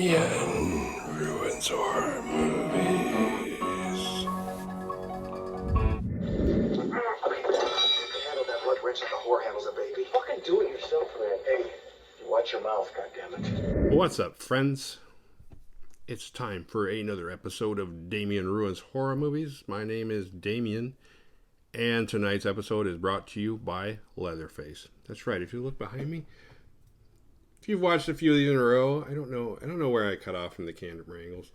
Damien ruins horror movies. Handle that blood wrench like a whore handles a baby. Fucking do it yourself, man. Hey, you watch your mouth, goddammit. What's up, friends? It's time for another episode of Damien Ruins Horror Movies. My name is Damien, and tonight's episode is brought to you by Leatherface. That's right. If you look behind me, if you've watched a few of these in a row, I don't know where I cut off from the camera angles.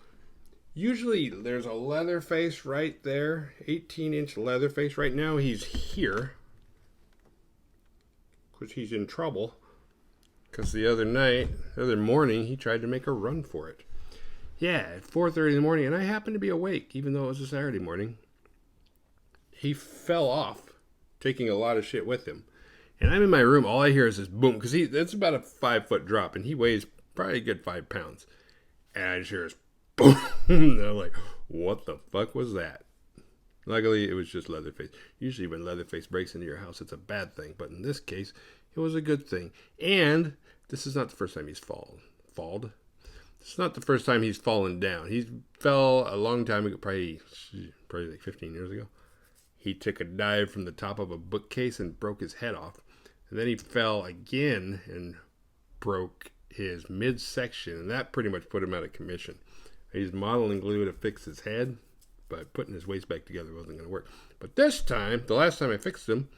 Usually there's a Leatherface right there, 18-inch Leatherface. Right now he's here because he's in trouble. Because the other morning, he tried to make a run for it. Yeah, at 4:30 in the morning, and I happened to be awake, even though it was a Saturday morning. He fell off, taking a lot of shit with him. And I'm in my room, all I hear is this boom, because it's about a 5-foot drop, and he weighs probably a good 5 pounds. And I just hear this boom, and I'm like, what the fuck was that? Luckily, it was just Leatherface. Usually when Leatherface breaks into your house, it's a bad thing, but in this case, it was a good thing. And this is not the first time he's fallen. It's not the first time he's fallen down. He fell a long time ago, probably like 15 years ago. He took a dive from the top of a bookcase and broke his head off. And then he fell again and broke his midsection. And that pretty much put him out of commission. He used modeling glue to fix his head, but putting his waist back together wasn't going to work. But this time, the last time I fixed him,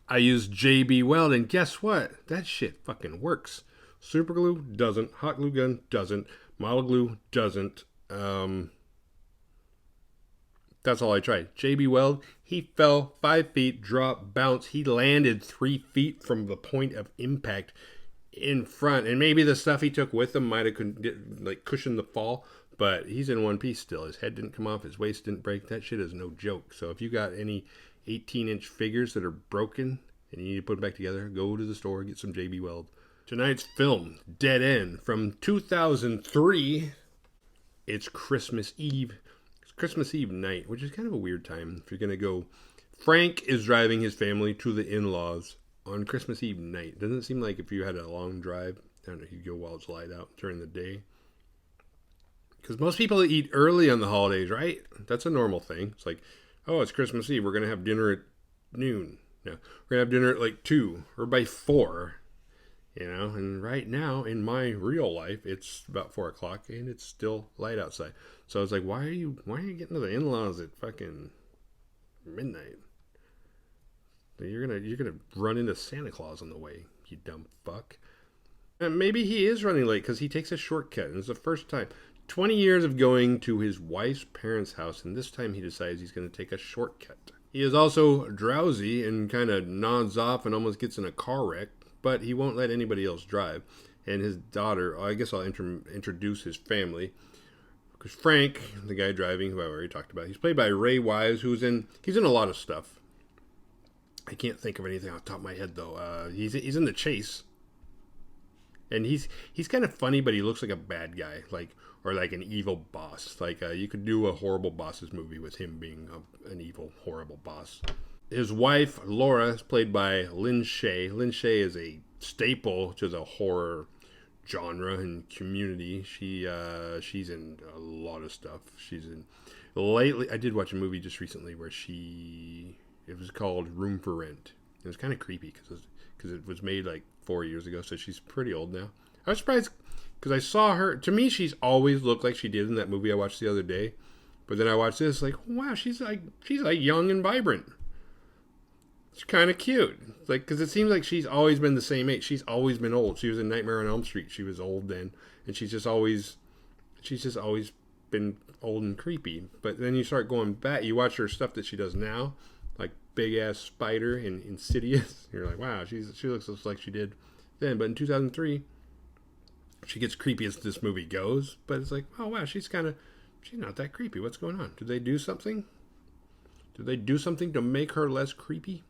I used JB Weld, and guess what? That shit fucking works. Super glue doesn't. Hot glue gun doesn't. Model glue doesn't. That's all I tried. JB Weld, he fell 5 feet, dropped, bounced. He landed 3 feet from the point of impact in front. And maybe the stuff he took with him might have cushioned the fall. But he's in one piece still. His head didn't come off. His waist didn't break. That shit is no joke. So if you got any 18-inch figures that are broken and you need to put them back together, go to the store, get some JB Weld. Tonight's film, Dead End, from 2003. It's Christmas Eve. It's Christmas Eve night, which is kind of a weird time if you're going to go. Frank is driving his family to the in-laws on Christmas Eve night. Doesn't it seem like if you had a long drive, I don't know, you'd go while it's light out during the day? Because most people eat early on the holidays, right? That's a normal thing. It's like, oh, it's Christmas Eve. We're going to have dinner at noon. No, we're going to have dinner at like 2 or by 4. You know, and right now in my real life, it's about 4 o'clock and it's still light outside. So I was like, why are you getting to the in-laws at fucking midnight? You're gonna run into Santa Claus on the way, you dumb fuck. And maybe he is running late because he takes a shortcut, and it's the first time. 20 years of going to his wife's parents' house, and this time he decides he's going to take a shortcut. He is also drowsy and kind of nods off and almost gets in a car wreck, but he won't let anybody else drive. And his daughter, I guess I'll introduce his family. Because Frank, the guy driving, who I already talked about, he's played by Ray Wise, he's in a lot of stuff. I can't think of anything off the top of my head, though. He's in The Chase. And he's kind of funny, but he looks like a bad guy, or like an evil boss. You could do a horrible bosses movie with him being an evil, horrible boss. His wife, Laura, is played by Lynn Shay. Lynn Shay is a staple to the horror genre and community. She's in a lot of stuff. Lately, I did watch a movie just recently where it was called Room for Rent. It was kind of creepy because it was made like 4 years ago, so she's pretty old now. I was surprised because I saw her. To me, she's always looked like she did in that movie I watched the other day. But then I watched this, like, wow, she's like young and vibrant. It's kind of cute. Because it seems like she's always been the same age. She's always been old. She was in Nightmare on Elm Street. She was old then, and she's just always been old and creepy. But then you start going back. You watch her stuff that she does now, like Big Ass Spider and Insidious. You're like, wow, she looks just like she did then. But in 2003, she gets creepy as this movie goes. But it's like, oh wow, she's not that creepy. What's going on? Did they do something? Did they do something to make her less creepy?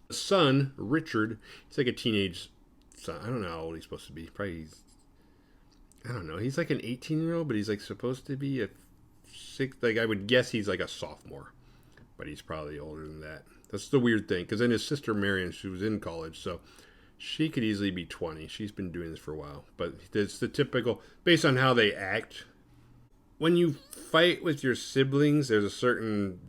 The son, Richard, he's like a teenage son. I don't know how old he's supposed to be. Probably, I don't know. He's like an 18-year-old, but he's like supposed to be a 6. Like I would guess he's like a sophomore, but he's probably older than that. That's the weird thing. Because then his sister Marion, she was in college, so She could easily be 20. She's been doing this for a while. But it's the typical, based on how they act. When you fight with your siblings, there's a certain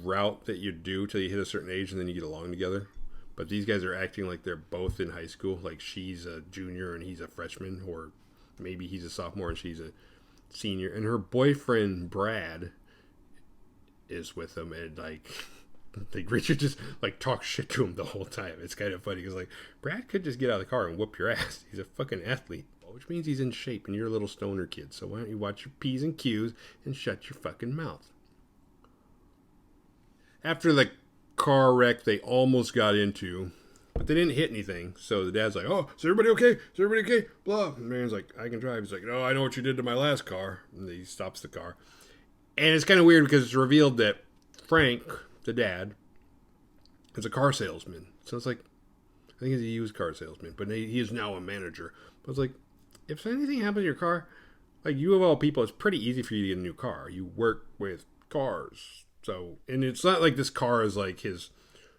route that you do till you hit a certain age and then you get along together. But these guys are acting like they're both in high school. Like she's a junior and he's a freshman. Or maybe he's a sophomore and she's a senior. And her boyfriend, Brad, is with them. And like Richard just like talks shit to him the whole time. It's kind of funny because like Brad could just get out of the car and whoop your ass. He's a fucking athlete, which means he's in shape and you're a little stoner kid. So why don't you watch your P's and Q's and shut your fucking mouth? After the car wreck they almost got into, but they didn't hit anything. So the dad's like, "Oh, is everybody okay? Is everybody okay?" Blah. And Marion's like, "I can drive." He's like, "No, I know what you did to my last car." And he stops the car. And it's kind of weird because it's revealed that Frank, the dad, is a car salesman. So it's like, I think he's a used car salesman, but he is now a manager. But it's like, if anything happened to your car, like you of all people, it's pretty easy for you to get a new car. You work with cars. So, and it's not like this car is like his,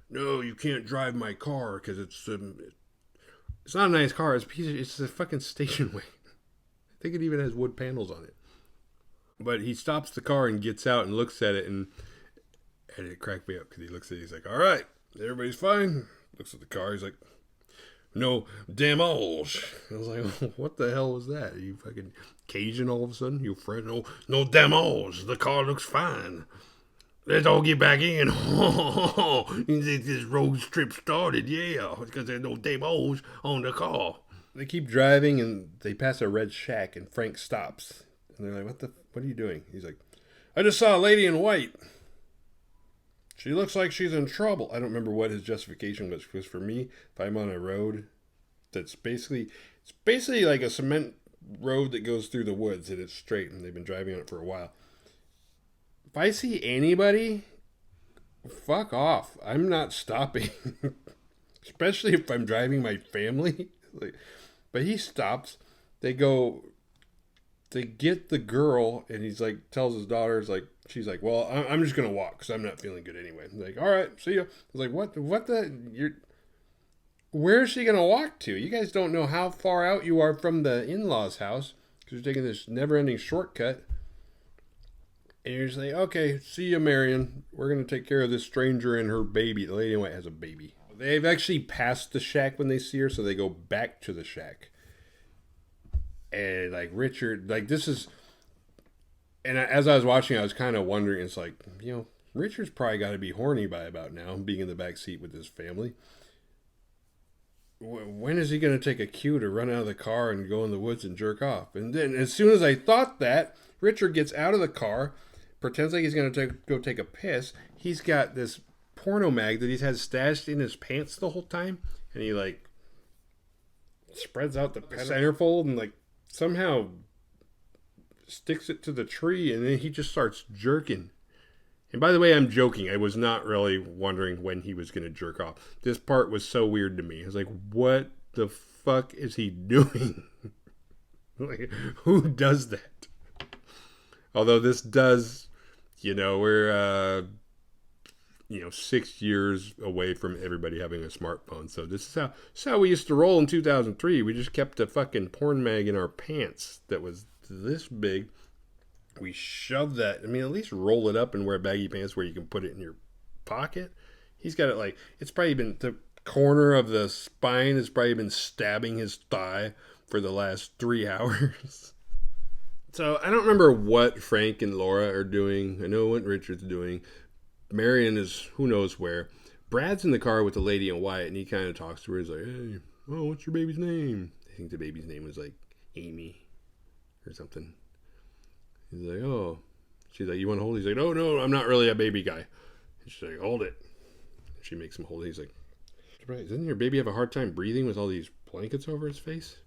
no, you can't drive my car because it's not a nice car. It's a fucking station wagon. I think it even has wood panels on it. But he stops the car and gets out and looks at it, and it cracked me up because he looks at it, he's like, "All right, everybody's fine." Looks at the car, he's like, "No damage." I was like, "What the hell was that? Are you fucking Cajun all of a sudden? You friend? No damage. The car looks fine. Let's all get back in." This road trip started, yeah, because there's no damage on the car. They keep driving and they pass a red shack and Frank stops. And they're like, what are you doing? He's like, "I just saw a lady in white. She looks like she's in trouble." I don't remember what his justification was, because for me, if I'm on a road that's basically like a cement road that goes through the woods and it's straight and they've been driving on it for a while. If I see anybody, fuck off. I'm not stopping. Especially if I'm driving my family. But he stops. They get the girl, and he's like, tells his daughters, like, she's like, "Well, I'm just gonna walk because I'm not feeling good anyway." I'm like, "All right, see ya." I was like, where's she gonna walk to? You guys don't know how far out you are from the in-laws' house because you're taking this never-ending shortcut. And you're just like, "Okay, see ya, Marion. We're gonna take care of this stranger and her baby." The lady in white has a baby. They've actually passed the shack when they see her, so they go back to the shack. And like Richard, like this is, and as I was watching, I was kind of wondering. It's like, Richard's probably got to be horny by about now, being in the back seat with his family. When is he going to take a cue to run out of the car and go in the woods and jerk off? And then, as soon as I thought that, Richard gets out of the car, pretends like he's going to go take a piss. He's got this porno mag that he's had stashed in his pants the whole time, and he like spreads out the centerfold and like somehow sticks it to the tree, and then he just starts jerking. And by the way, I'm joking. I was not really wondering when he was going to jerk off. This part was so weird to me. I was like, what the fuck is he doing? Like, who does that? Although this does, we're 6 years away from everybody having a smartphone. So this is how we used to roll in 2003. We just kept a fucking porn mag in our pants that was this big. We shoved that. I mean, at least roll it up and wear baggy pants where you can put it in your pocket. He's got it like, it's probably been, the corner of the spine has probably been stabbing his thigh for the last 3 hours. So I don't remember what Frank and Laura are doing. I know what Richard's doing. Marion is who knows where. Brad's in the car with the lady in white, and he kind of talks to her. He's like, "Hey, oh, what's your baby's name?" I think the baby's name was like Amy or something. He's like, "Oh." She's like, "You want to hold it?" He's like, "Oh, no, I'm not really a baby guy." And she's like, "Hold it." And she makes him hold it. He's like, "Doesn't your baby have a hard time breathing with all these blankets over his face?"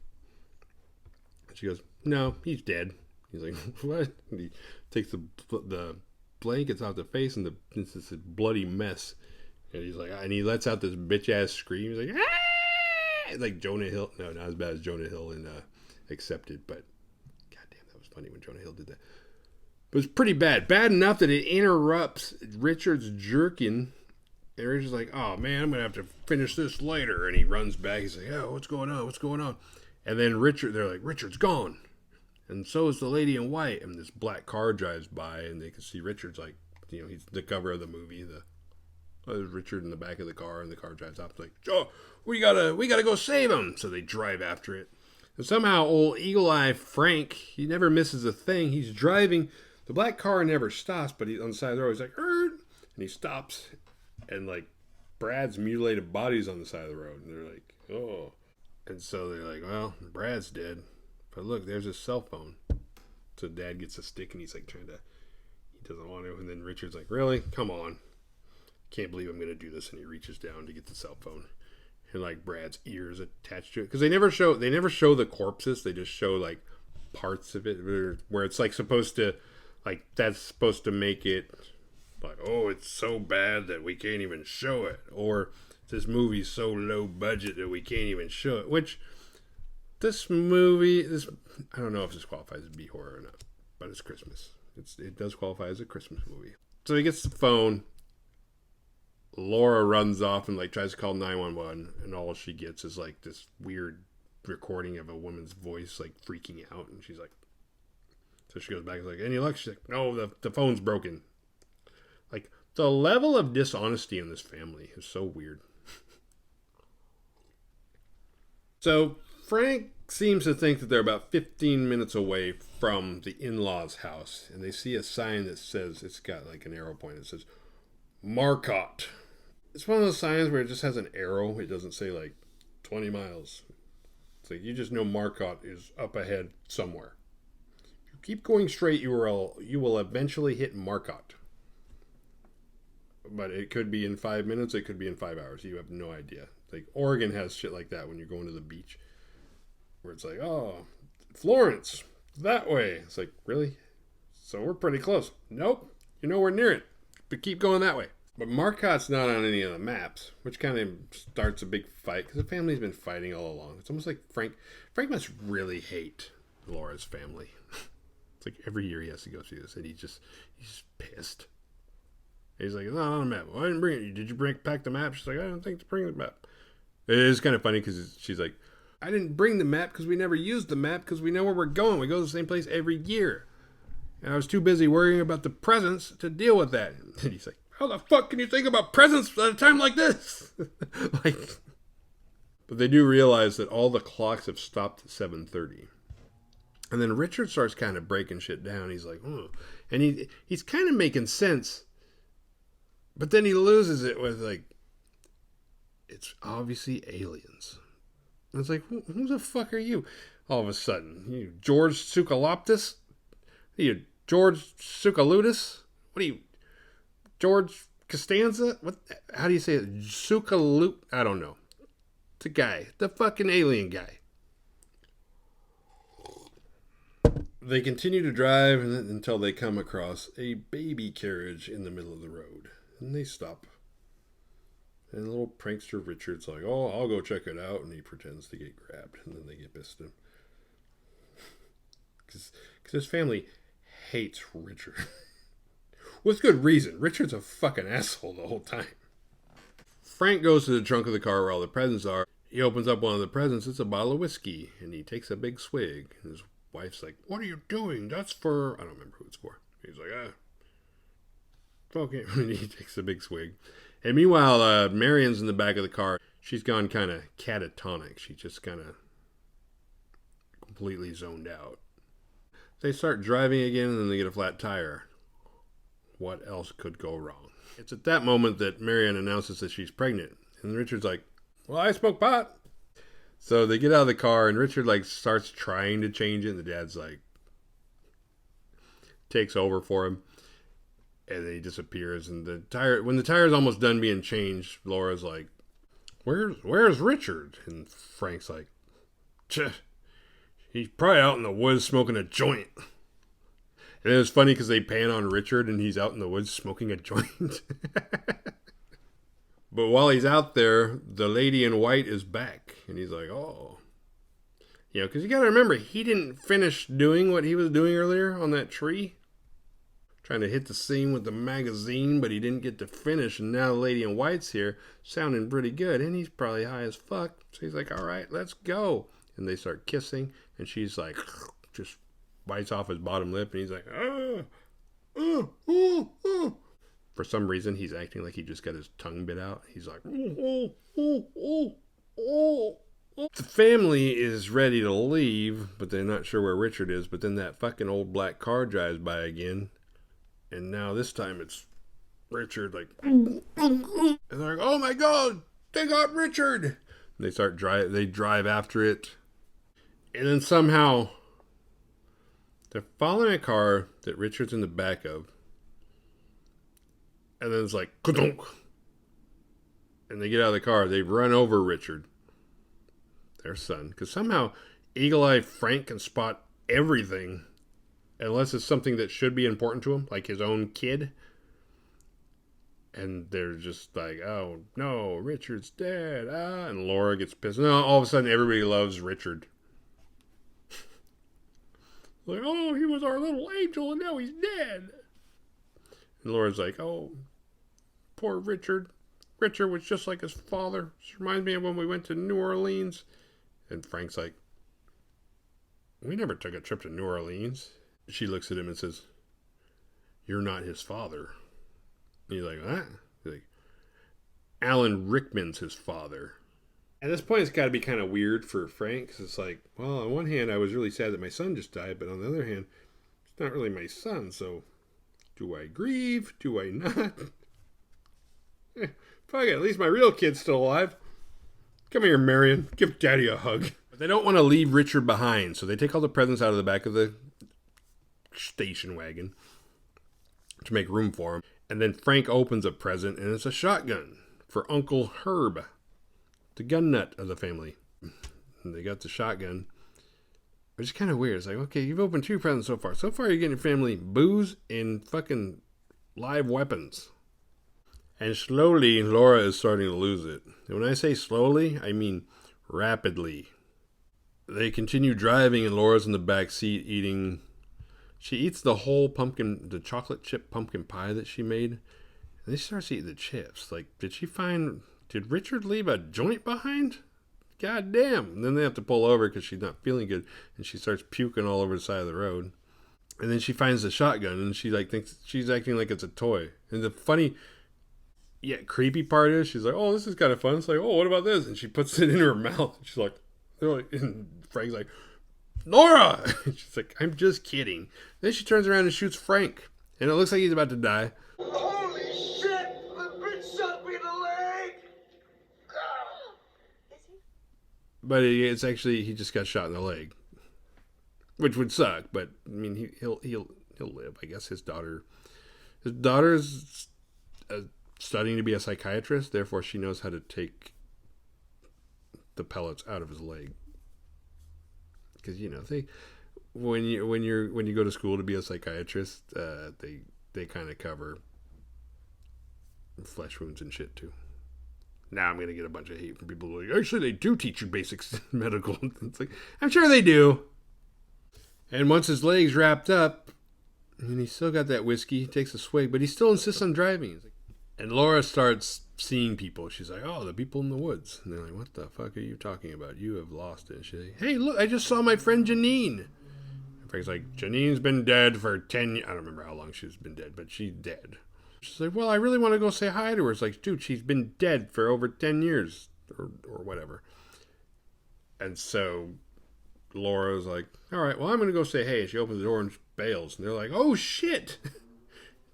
And she goes, "No, he's dead." He's like, "What?" And he takes the blankets off the face, and it's this bloody mess. And he's like, and he lets out this bitch ass scream. He's like, "Ah!" Like Jonah Hill. No, not as bad as Jonah Hill in Accepted, but goddamn, that was funny when Jonah Hill did that. But it's pretty bad. Bad enough that it interrupts Richard's jerking And Richard's like, oh man, I'm going to have to finish this later. And he runs back. He's like, oh, what's going on? What's going on? And then they're like, Richard's gone. And so is the lady in white. And this black car drives by, and they can see Richard's like, he's the cover of the movie. Richard in the back of the car, and the car drives off. It's like, oh, we gotta go save him. So they drive after it. And somehow old Eagle Eye Frank, he never misses a thing. He's driving. The black car never stops, but he's on the side of the road. He's like, and he stops. And like Brad's mutilated body's on the side of the road. And they're like, oh. And so they're like, well, Brad's dead. But look, there's his cell phone. So Dad gets a stick and he's like he doesn't want to. And then Richard's like, really? Come on. Can't believe I'm going to do this. And he reaches down to get the cell phone. And like Brad's ears attached to it. Because they never show the corpses. They just show like parts of it where it's like supposed to, like that's supposed to make it like, oh, it's so bad that we can't even show it. Or this movie's so low budget that we can't even show it. Which this movie, I don't know if this qualifies as B-horror or not, but it's Christmas. It does qualify as a Christmas movie. So he gets the phone. Laura runs off and like tries to call 911, and all she gets is like this weird recording of a woman's voice like freaking out, and she's like, so she goes back and is like, any luck? She's like, no, the phone's broken. Like the level of dishonesty in this family is so weird. So Frank seems to think that they're about 15 minutes away from the in-laws' house, and they see a sign that says, it's got like an arrow point. It says Marcotte. It's one of those signs where it just has an arrow. It doesn't say like 20 miles. It's like you just know Marcotte is up ahead somewhere. If you keep going straight, you will eventually hit Marcotte. But it could be in 5 minutes. It could be in 5 hours. You have no idea. Like Oregon has shit like that when you're going to the beach, where it's like, oh, Florence, that way. It's like, really? So we're pretty close. Nope, you're nowhere near it. But keep going that way. But Marcotte's not on any of the maps, which kind of starts a big fight, because the family's been fighting all along. It's almost like Frank must really hate Laura's family. It's like every year he has to go through this, and he's just pissed. And he's like, it's not on the map. Well, I didn't bring it. Did you pack the map? She's like, I don't think to bring the map. It is kind of funny, because she's like, I didn't bring the map because we never used the map because we know where we're going. We go to the same place every year. And I was too busy worrying about the presents to deal with that. And he's like, how the fuck can you think about presents at a time like this? But they do realize that all the clocks have stopped at 7:30. And then Richard starts kind of breaking shit down. He's like, oh. And he's kind of making sense. But then he loses it with like, it's obviously aliens. And it's like, who the fuck are you? All of a sudden, you George Tsoukalopoulos? You George Tsoukaludis? What are you, George Costanza? What? How do you say it? Tsoukalut? I don't know. It's a guy, the fucking alien guy. They continue to drive until they come across a baby carriage in the middle of the road, and they stop. And little prankster Richard's like, oh, I'll go check it out. And he pretends to get grabbed. And then they get pissed at him. Because his family hates Richard. With good reason. Richard's a fucking asshole the whole time. Frank goes to the trunk of the car where all the presents are. He opens up one of the presents. It's a bottle of whiskey. And he takes a big swig. And his wife's like, what are you doing? That's for... I don't remember who it's for. He's like, fuck it. And he takes a big swig. And meanwhile, Marion's in the back of the car. She's gone kind of catatonic. She just kind of completely zoned out. They start driving again, and then they get a flat tire. What else could go wrong? It's at that moment that Marion announces that she's pregnant. And Richard's like, well, I smoke pot. So they get out of the car, and Richard like starts trying to change it. And the dad's like, takes over for him. And then he disappears, and when the tire's almost done being changed, Laura's like, Where's Richard? And Frank's like, he's probably out in the woods smoking a joint. And it was funny because they pan on Richard, and he's out in the woods smoking a joint. But while he's out there, the lady in white is back, and he's like, oh. Because you got to remember, he didn't finish doing what he was doing earlier on that tree. trying to hit the scene with the magazine, but he didn't get to finish. And now the lady in white's here, sounding pretty good, and he's probably high as fuck. So he's like, all right, let's go. And they start kissing, and she's like, just bites off his bottom lip, and he's like, For some reason, he's acting like he just got his tongue bit out. He's like, The family is ready to leave, but they're not sure where Richard is. But then that fucking old black car drives by again. And now this time it's Richard, like, and they're like, oh my God, they got Richard. And they drive after it. And then somehow they're following a car that Richard's in the back of. And then it's like, ka-dunk. And they get out of the car. They run over Richard, their son. Because somehow Eagle Eye Frank can spot everything. Unless it's something that should be important to him. Like his own kid. And they're just like, oh no, Richard's dead. And Laura gets pissed. No, all of a sudden everybody loves Richard. Like, oh, he was our little angel and now he's dead. And Laura's like, oh, poor Richard. Richard was just like his father. This reminds me of when we went to New Orleans. And Frank's like, we never took a trip to New Orleans. She looks at him and says, you're not his father. And he's like, what? He's like, Alan Rickman's his father. At this point, it's got to be kind of weird for Frank. Because it's like, well, on one hand, I was really sad that my son just died. But on the other hand, it's not really my son. So do I grieve? Do I not? Fuck it, at least my real kid's still alive. Come here, Marion. Give Daddy a hug. But they don't want to leave Richard behind. So they take all the presents out of the back of the station wagon to make room for him. And then Frank opens a present, and it's a shotgun for Uncle Herb, the gun nut of the family. And they got the shotgun, which is kind of weird. It's like, okay, you've opened 2 presents so far. So far, you're getting your family booze and fucking live weapons. And slowly, Laura is starting to lose it. And when I say slowly, I mean rapidly. They continue driving, and Laura's in the back seat eating. She eats the whole the chocolate chip pumpkin pie that she made. And then she starts eating the chips. Like, did Richard leave a joint behind? God damn. And then they have to pull over because she's not feeling good. And she starts puking all over the side of the road. And then she finds the shotgun, and she thinks she's acting like it's a toy. And the funny, yet creepy part is, she's like, oh, this is kind of fun. It's like, oh, what about this? And she puts it in her mouth. She's like, and Frank's like, Laura! She's like, I'm just kidding. Then she turns around and shoots Frank. And it looks like he's about to die. Holy shit! The bitch shot me in the leg! Is he? But it's actually, he just got shot in the leg. Which would suck, but I mean, he'll live. I guess his daughter's studying to be a psychiatrist, therefore she knows how to take the pellets out of his leg. Because when you go to school to be a psychiatrist, they kind of cover flesh wounds and shit too. Now I'm gonna get a bunch of hate from people who are like, actually they do teach you basic medical. It's like, I'm sure they do. And once his leg's wrapped up, and he's still got that whiskey, he takes a swig, but he still insists on driving. And Laura starts seeing people. She's like, oh, the people in the woods. And they're like, what the fuck are you talking about? You have lost it. And she's like, hey, look, I just saw my friend Janine. And Frank's like, Janine's been dead for 10 years. I don't remember how long she's been dead, but she's dead. She's like, well, I really want to go say hi to her. It's like, dude, she's been dead for over 10 years or whatever. And so Laura's like, all right, well, I'm going to go say hey. And she opens the door and bails. And they're like, oh, shit.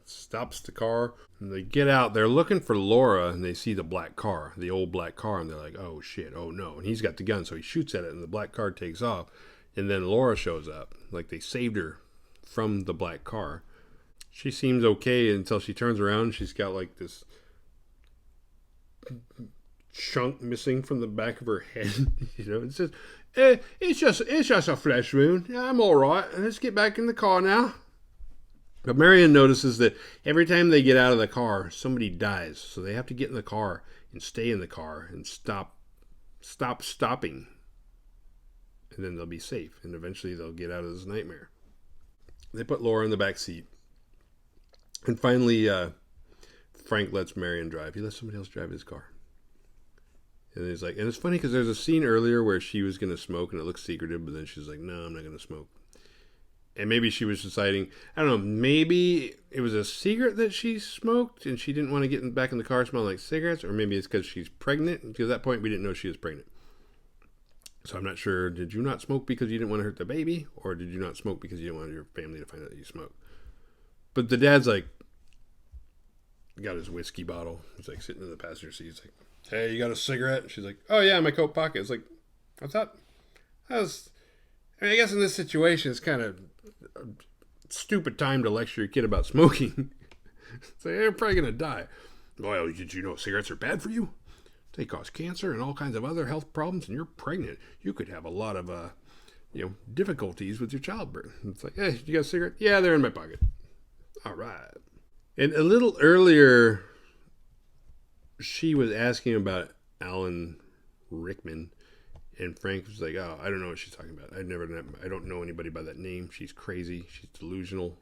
Stops the car. And they get out. They're looking for Laura, and they see the black car, the old black car. And they're like, oh, shit, oh, no. And he's got the gun, so he shoots at it, and the black car takes off. And then Laura shows up. Like, they saved her from the black car. She seems okay until she turns around. She's got, like, this chunk missing from the back of her head. It says, it's just a flesh wound. Yeah, I'm all right. Let's get back in the car now. But Marion notices that every time they get out of the car, somebody dies. So they have to get in the car and stay in the car and stop stopping. And then they'll be safe. And eventually they'll get out of this nightmare. They put Laura in the back seat. And finally, Frank lets Marion drive. He lets somebody else drive his car. And he's like, and it's funny because there's a scene earlier where she was going to smoke and it looks secretive, but then she's like, no, I'm not going to smoke. And maybe she was deciding, I don't know, maybe it was a secret that she smoked and she didn't want to get back in the car smelling like cigarettes, or maybe it's because she's pregnant. Because at that point, we didn't know she was pregnant. So I'm not sure, did you not smoke because you didn't want to hurt the baby? Or did you not smoke because you didn't want your family to find out that you smoke? But the dad's like, got his whiskey bottle. He's like sitting in the passenger seat. He's like, hey, you got a cigarette? And she's like, oh yeah, in my coat pocket. It's like, what's up? I mean, I guess in this situation, it's kind of a stupid time to lecture your kid about smoking. It's like, they're probably going to die. Well, did you know cigarettes are bad for you? They cause cancer and all kinds of other health problems, and you're pregnant. You could have a lot of, difficulties with your childbirth. It's like, hey, you got a cigarette? Yeah, they're in my pocket. All right. And a little earlier, she was asking about Alan Rickman, and Frank was like, oh, I don't know what she's talking about. I don't know anybody by that name. She's crazy. She's delusional.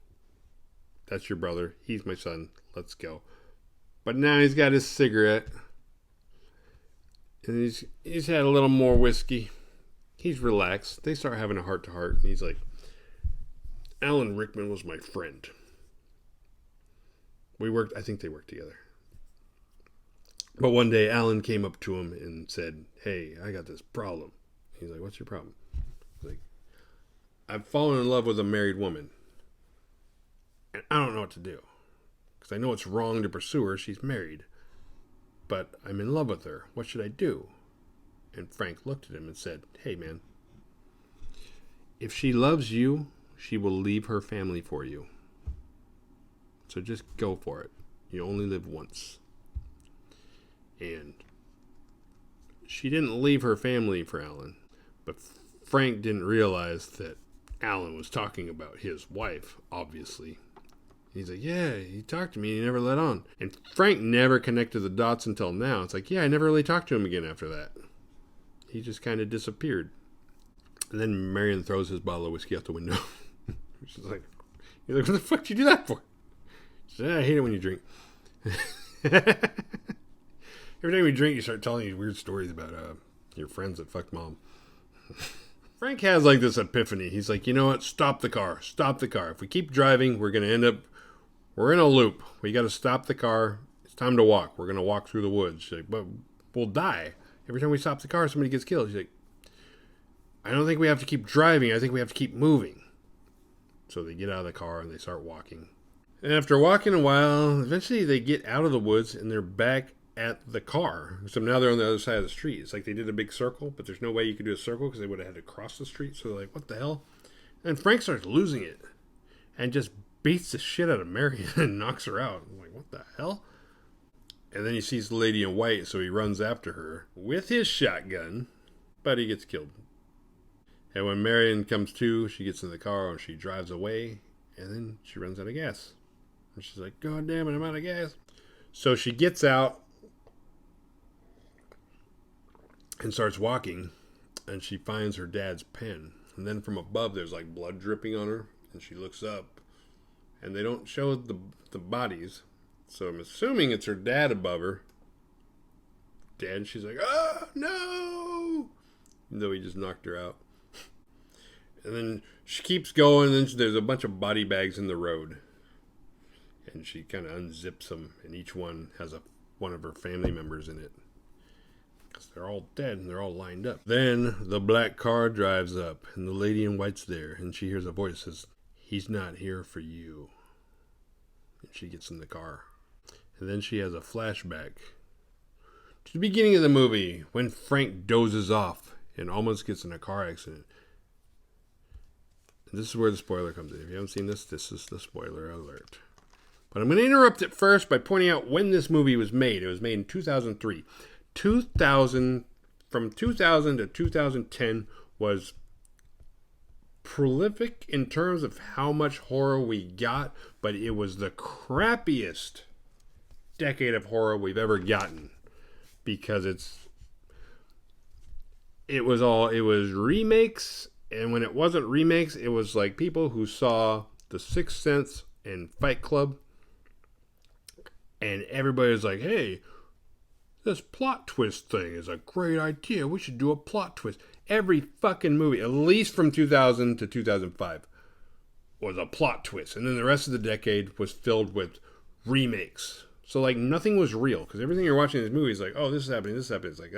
That's your brother. He's my son. Let's go. But now he's got his cigarette, and he's had a little more whiskey. He's relaxed. They start having a heart-to-heart, and he's like, Alan Rickman was my friend. I think they worked together. But one day, Alan came up to him and said, hey, I got this problem. He's like, what's your problem? He's like, I've fallen in love with a married woman, and I don't know what to do. Because I know it's wrong to pursue her. She's married. But I'm in love with her. What should I do? And Frank looked at him and said, hey, man, if she loves you, she will leave her family for you. So just go for it. You only live once. And she didn't leave her family for Alan. But Frank didn't realize that Alan was talking about his wife, obviously. He's like, yeah, he talked to me and he never let on. And Frank never connected the dots until now. It's like, yeah, I never really talked to him again after that. He just kind of disappeared. And then Marion throws his bottle of whiskey out the window. She's like, what the fuck did you do that for? She said, I hate it when you drink. Every time you drink, you start telling these weird stories about your friends that fucked mom. Frank has like this epiphany. He's like, you know what? Stop the car. Stop the car. If we keep driving, we're going to end up, we're in a loop. We got to stop the car. It's time to walk. We're going to walk through the woods. She's like, but we'll die. Every time we stop the car, somebody gets killed. She's like, I don't think we have to keep driving. I think we have to keep moving. So they get out of the car and they start walking. And after walking a while, eventually they get out of the woods and they're back at the car. So now they're on the other side of the street. It's like they did a big circle, but there's no way you could do a circle because they would have had to cross the street. So they're like, what the hell? And Frank starts losing it and just beats the shit out of Marion and knocks her out. I'm like, what the hell? And then he sees the lady in white, so he runs after her with his shotgun, but he gets killed. And when Marion comes to, she gets in the car and she drives away, and then she runs out of gas. And she's like, God damn it, I'm out of gas. So she gets out and starts walking, and she finds her dad's pen. And then from above, there's like blood dripping on her, and she looks up, and they don't show the bodies. So I'm assuming it's her dad above her. Dad, she's like, oh, no! Even though he just knocked her out. And then she keeps going, and then there's a bunch of body bags in the road. And she kind of unzips them, and each one has one of her family members in it. Because they're all dead, and they're all lined up. Then the black car drives up, and the lady in white's there, and she hears a voice that says, he's not here for you. And she gets in the car. And then she has a flashback to the beginning of the movie when Frank dozes off and almost gets in a car accident. And this is where the spoiler comes in. If you haven't seen this, this is the spoiler alert. But I'm going to interrupt it first by pointing out when this movie was made. It was made in 2003. From 2000 to 2010 was prolific in terms of how much horror we got, but it was the crappiest decade of horror we've ever gotten, because it was remakes, and when it wasn't remakes, it was like people who saw The Sixth Sense and Fight Club And everybody was like, hey, this plot twist thing is a great idea. We should do a plot twist. Every fucking movie, at least from 2000 to 2005, was a plot twist. And then the rest of the decade was filled with remakes. So, like, nothing was real. Because everything you're watching in this movie is like, oh, this is happening, this is happening. It's like,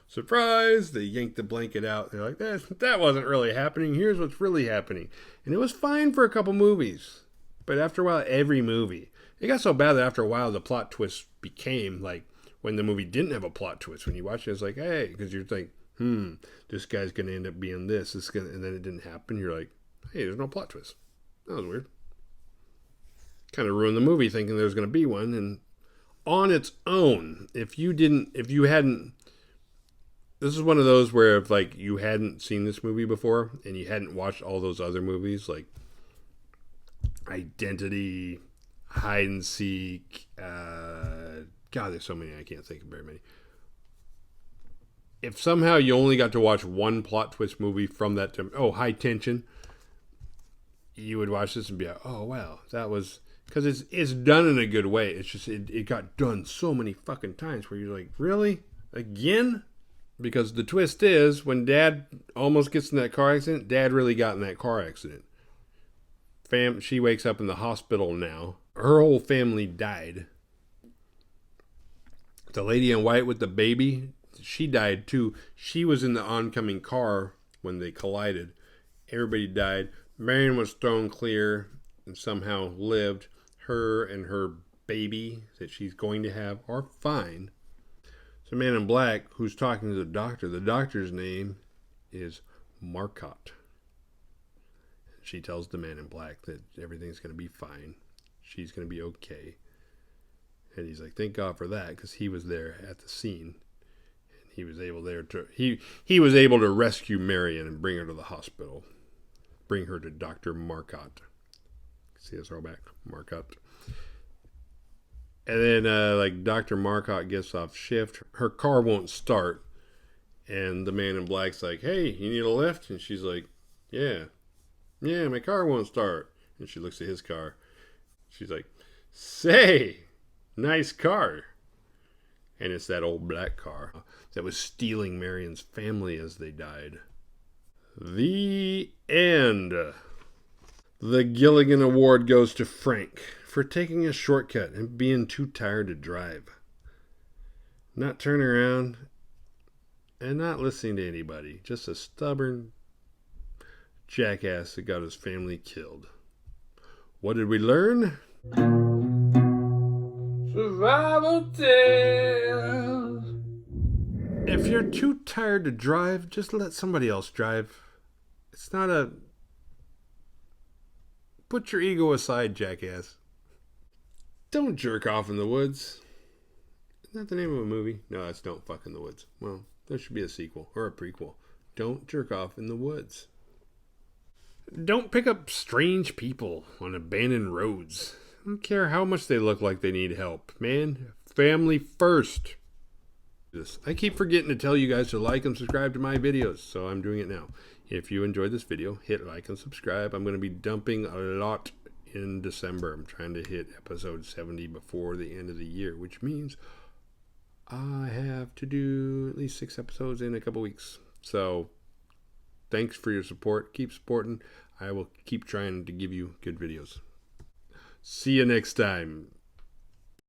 surprise! They yanked the blanket out. They're like, that wasn't really happening. Here's what's really happening. And it was fine for a couple movies. But after a while, every movie. It got so bad that after a while, the plot twist became, like, when the movie didn't have a plot twist. When you watch it, it's like, hey, because you're like, this guy's going to end up being this. And then it didn't happen. You're like, hey, there's no plot twist. That was weird. Kind of ruined the movie thinking there was going to be one. And on its own, if you hadn't, this is one of those where if like you hadn't seen this movie before and you hadn't watched all those other movies like Identity, Hide and Seek, God, there's so many, I can't think of very many. If somehow you only got to watch one plot twist movie from that time, High Tension, you would watch this and be like, oh, wow, that was, because it's done in a good way. It's just, it got done so many fucking times where you're like, really? Again? Because the twist is, when Dad almost gets in that car accident, Dad really got in that car accident. She wakes up in the hospital now. Her whole family died. The lady in white with the baby, she died too. She was in the oncoming car when they collided. Everybody died. Marion was thrown clear and somehow lived. Her and her baby that she's going to have are fine. So Man in Black, who's talking to the doctor's name is Marcotte. She tells the Man in Black that everything's going to be fine. She's going to be okay. And he's like, thank God for that, because he was there at the scene. And he was able he was able to rescue Marion and bring her to the hospital. Bring her to Dr. Marcotte. See his throwback? Marcotte. And then, like, Dr. Marcotte gets off shift. Her car won't start. And the Man in Black's like, hey, you need a lift? And she's like, yeah, my car won't start. And she looks at his car. She's like, say, nice car. And it's that old black car that was stealing Marion's family as they died. The end. The Gilligan Award goes to Frank for taking a shortcut and being too tired to drive. Not turning around and not listening to anybody. Just a stubborn jackass that got his family killed. What did we learn? Survival tales. If you're too tired to drive, just let somebody else drive. It's not a... Put your ego aside, jackass. Don't jerk off in the woods. Isn't that the name of a movie? No, that's Don't Fuck in the Woods. Well, there should be a sequel or a prequel. Don't jerk off in the woods. Don't pick up strange people on abandoned roads. I don't care how much they look like they need help. Man, family first. I keep forgetting to tell you guys to like and subscribe to my videos, so I'm doing it now. If you enjoyed this video, hit like and subscribe. I'm going to be dumping a lot in December. I'm trying to hit episode 70 before the end of the year, which means I have to do at least 6 episodes in a couple weeks. So thanks for your support. Keep supporting. I will keep trying to give you good videos. See you next time.